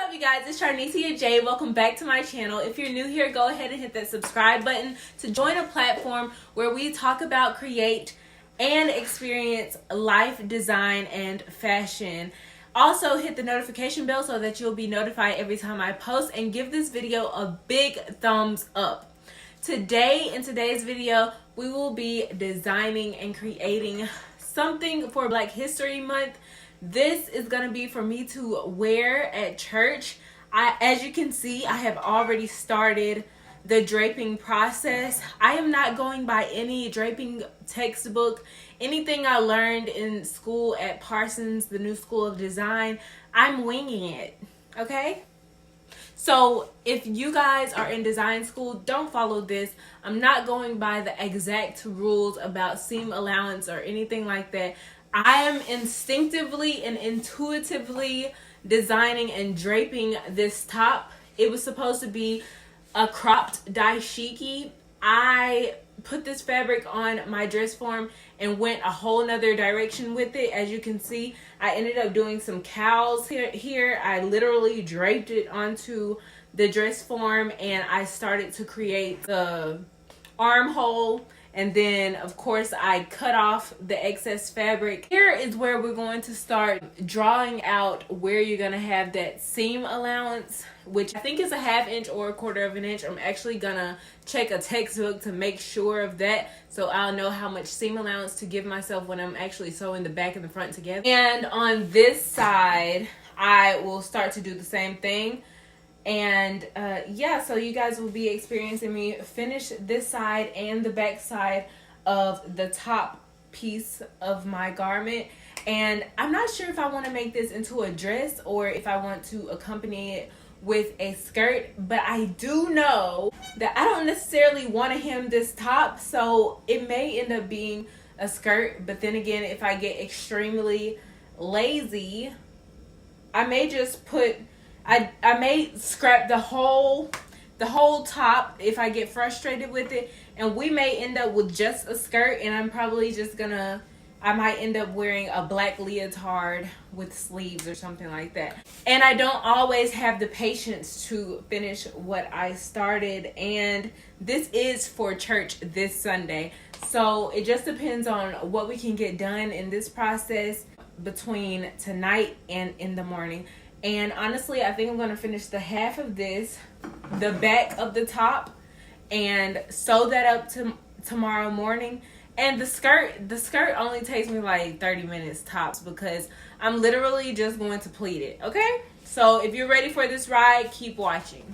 up, you guys? It's Charnicia J. Welcome back to my channel. If you're new here, go ahead and hit that subscribe button to join a platform where we talk about, create, and experience life, design, and fashion. Also, hit the notification bell so that you'll be notified every time I post, and give this video a big thumbs up. Today, in today's video, we will be designing and creating something for Black History Month. This is going to be for me to wear at church. As you can see, I have already started the draping process. I am not going by any draping textbook, anything I learned in school at Parsons, the New School of Design. I'm winging it, okay? So if you guys are in design school, don't follow this. I'm not going by the exact rules about seam allowance or anything like that. I am instinctively and intuitively designing and draping this top. It was supposed to be a cropped dashiki. I put this fabric on my dress form and went a whole nother direction with it. As you can see, I ended up doing some cowls here. I literally draped it onto the dress form, and I started to create the armhole. And then, of course, I cut off the excess fabric. Here is where we're going to start drawing out where you're going to have that seam allowance, which I think is a 1/2 inch or 1/4 inch. I'm actually going to check a textbook to make sure of that, so I'll know how much seam allowance to give myself when I'm actually sewing the back and the front together. And on this side, I will start to do the same thing. And yeah, so you guys will be experiencing me finish this side and the back side of the top piece of my garment. And I'm not sure if I want to make this into a dress or if I want to accompany it with a skirt, but I do know that I don't necessarily want to hem this top, so it may end up being a skirt. But then again, if I get extremely lazy, I may just put I may scrap the whole top if I get frustrated with it, and we may end up with just a skirt, and I'm probably just gonna, I might end up wearing a black leotard with sleeves or something like that. And I don't always have the patience to finish what I started, and this is for church this Sunday. So it just depends on what we can get done in this process between tonight and in the morning. And honestly, I think I'm going to finish the half of this, the back of the top, and sew that up to tomorrow morning. And the skirt only takes me like 30 minutes tops, because I'm literally just going to pleat it, okay? So if you're ready for this ride, keep watching.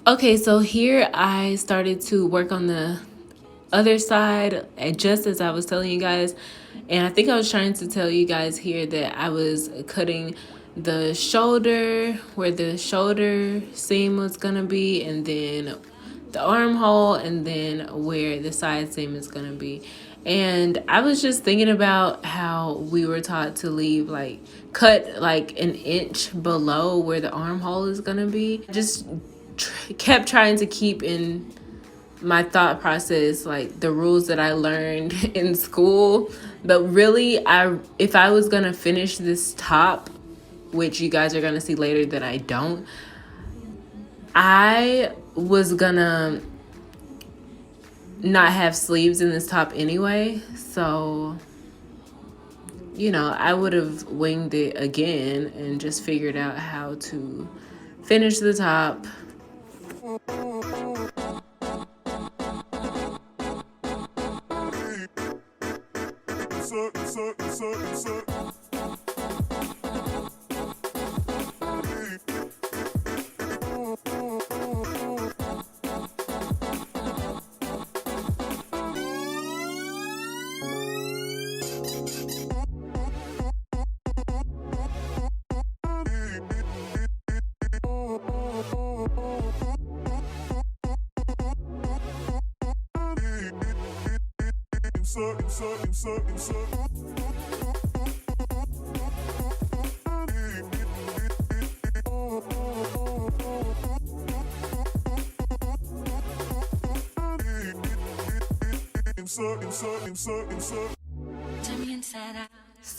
Okay, so here I started to work on the other side, just as I was telling you guys. And I think I was trying to tell you guys here that I was cutting the shoulder, where the shoulder seam was gonna be, and then the armhole, and then where the side seam is gonna be. And I was just thinking about how we were taught to leave, like, cut like 1 inch below where the armhole is gonna be. Just kept trying to keep in my thought process like the rules that I learned in school. But really, if I was gonna finish this top, which you guys are gonna see later that I don't, I was gonna not have sleeves in this top anyway. So, you know, I would have winged it again and just figured out how to finish the top.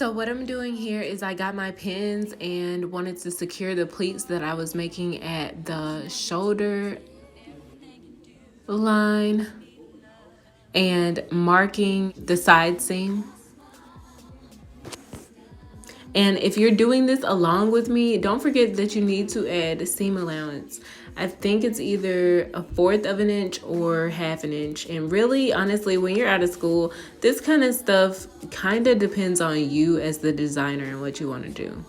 So what I'm doing here is I got my pins and wanted to secure the pleats that I was making at the shoulder line and marking the side seam. And if you're doing this along with me, don't forget that you need to add seam allowance. I think it's either 1/4 of an inch or 1/2 an inch. And really, honestly, when you're out of school, this kind of stuff kind of depends on you as the designer and what you want to do.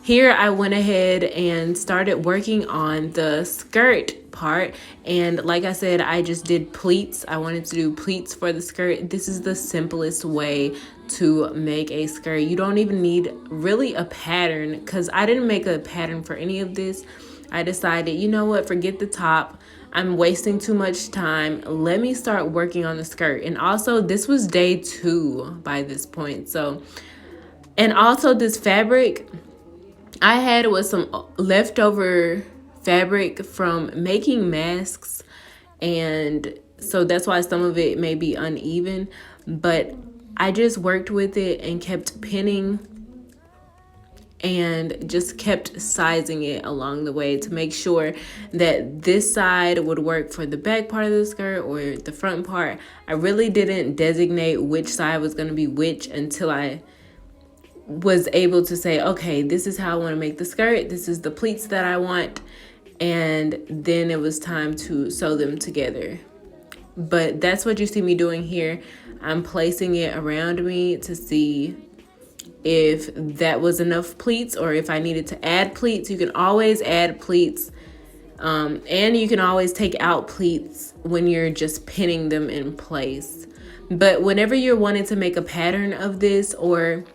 Here I went ahead and started working on the skirt part, and like I said, I just did pleats. I wanted to do pleats for the skirt. This is the simplest way to make a skirt. You don't even need really a pattern, because I didn't make a pattern for any of this. I decided, you know what, forget the top. I'm wasting too much time. Let me start working on the skirt. And also, this was day 2 by this point. So, and also this fabric I had was some leftover fabric from making masks, and so that's why some of it may be uneven, but I just worked with it and kept pinning and just kept sizing it along the way to make sure that this side would work for the back part of the skirt or the front part. I really didn't designate which side was going to be which until I was able to say, okay, this is how I want to make the skirt. This is the pleats that I want. And then it was time to sew them together. But that's what you see me doing here. I'm placing it around me to see if that was enough pleats or if I needed to add pleats. You can always add pleats. And you can always take out pleats when you're just pinning them in place. But whenever you're wanting to make a pattern of this, or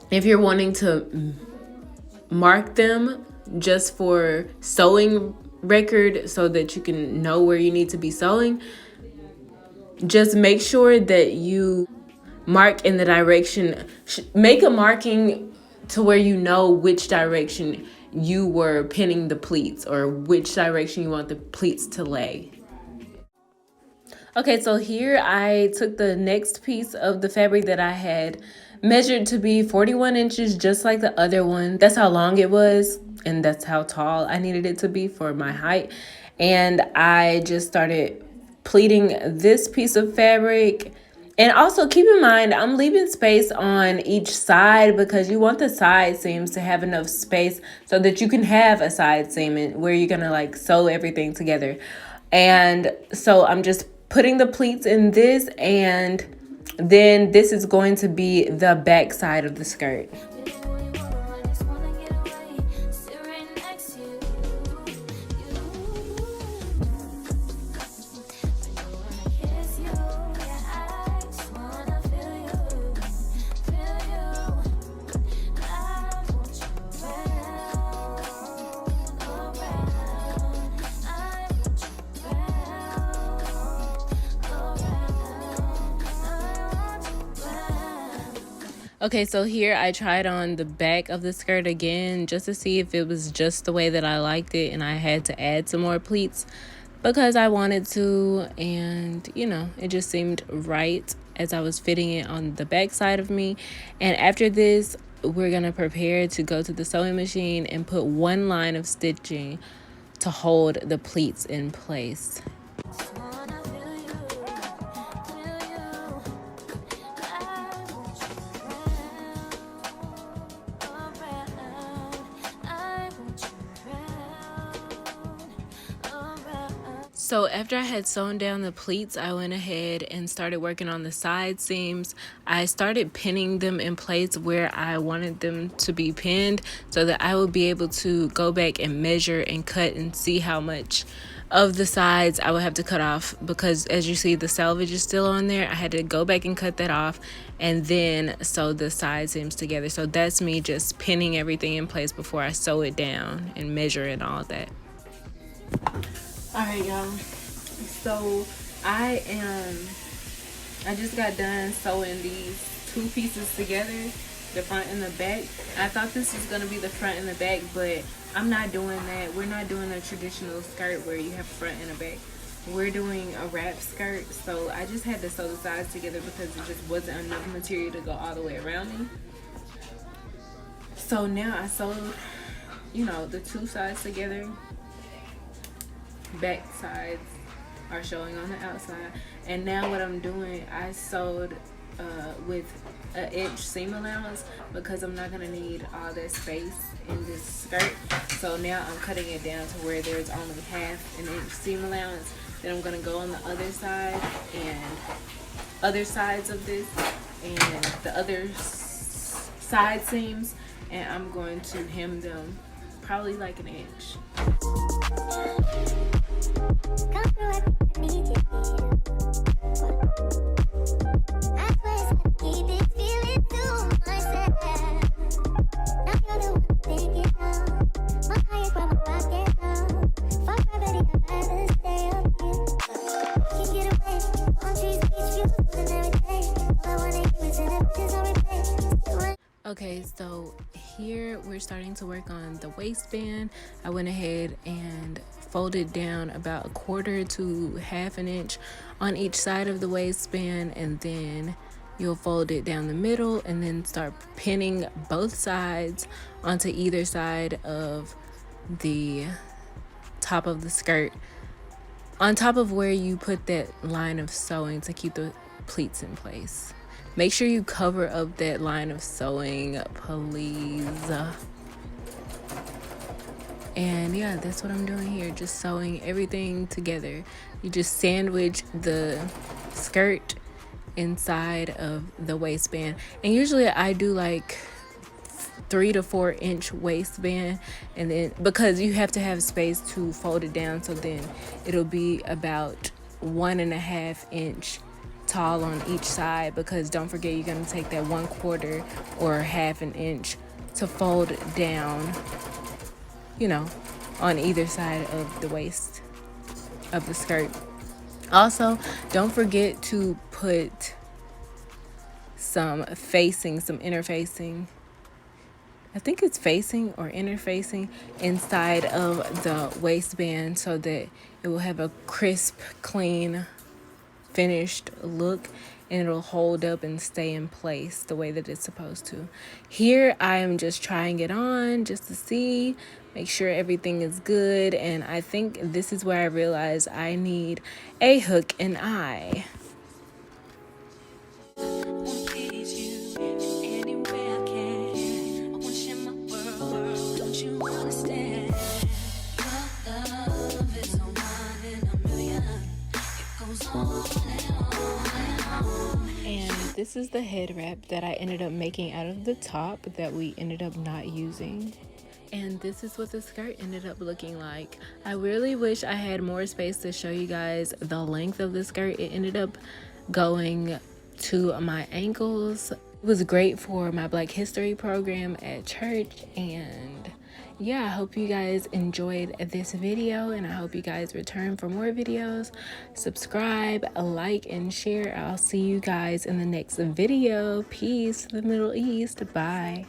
if you're wanting to mark them just for sewing record so that you can know where you need to be sewing, just make sure that you mark in the direction, make a marking to where you know which direction you were pinning the pleats or which direction you want the pleats to lay. Okay, so here I took the next piece of the fabric that I had measured to be 41 inches, just like the other one. That's how long it was, and that's how tall I needed it to be for my height. And I just started pleating this piece of fabric. And also keep in mind, I'm leaving space on each side because you want the side seams to have enough space so that you can have a side seam where you're gonna like sew everything together. And so I'm just putting the pleats in this, and then this is going to be the back side of the skirt. Okay, so here I tried on the back of the skirt again just to see if it was just the way that I liked it, and I had to add some more pleats because I wanted to, and you know, it just seemed right as I was fitting it on the back side of me. And after this, we're gonna prepare to go to the sewing machine and put one line of stitching to hold the pleats in place. So after I had sewn down the pleats, I went ahead and started working on the side seams. I started pinning them in place where I wanted them to be pinned so that I would be able to go back and measure and cut and see how much of the sides I would have to cut off, because as you see, the selvage is still on there. I had to go back and cut that off and then sew the side seams together. So that's me just pinning everything in place before I sew it down and measure and all that. All right, y'all, so I just got done sewing these two pieces together, the front and the back. I thought this was gonna be the front and the back, but I'm not doing that. We're not doing a traditional skirt where you have front and a back. we're doing a wrap skirt, so I just had to sew the sides together because it just wasn't enough material to go all the way around me. So now I sewed, you know, the two sides together. Back sides are showing on the outside, and now what I'm doing, I sewed with an inch seam allowance because I'm not gonna need all that space in this skirt. So now I'm cutting it down to where there's only half an inch seam allowance. Then I'm gonna go on the other side and other sides of this and the other side seams, and I'm going to hem them probably like an inch. Okay, so here we're starting to work on the waistband. I went ahead and folded down about 1/4 to half an inch on each side of the waistband, and then you'll fold it down the middle and then start pinning both sides onto either side of the top of the skirt, on top of where you put that line of sewing to keep the pleats in place. Make sure you cover up that line of sewing, please. And yeah, that's what I'm doing here, just sewing everything together. You just sandwich the skirt inside of the waistband, and usually I do like 3 to 4 inch waistband, and then because you have to have space to fold it down, so then it'll be about 1.5 inch tall on each side, because don't forget you're going to take that 1/4 or half an inch to fold down, you know, on either side of the waist of the skirt. Also, don't forget to put some interfacing, I think it's facing or interfacing, inside of the waistband so that it will have a crisp, clean, finished look, and it'll hold up and stay in place the way that it's supposed to. Here I am just trying it on just to see, make sure everything is good, and I think this is where I realize I need a hook and eye. And this is the head wrap that I ended up making out of the top that we ended up not using. And this is what the skirt ended up looking like. I really wish I had more space to show you guys the length of the skirt. It ended up going to my ankles. It was great for my Black History program at church, and yeah, I hope you guys enjoyed this video, and I hope you guys return for more videos. Subscribe, like, and share. I'll see you guys in the next video. Peace, the Middle East. Bye.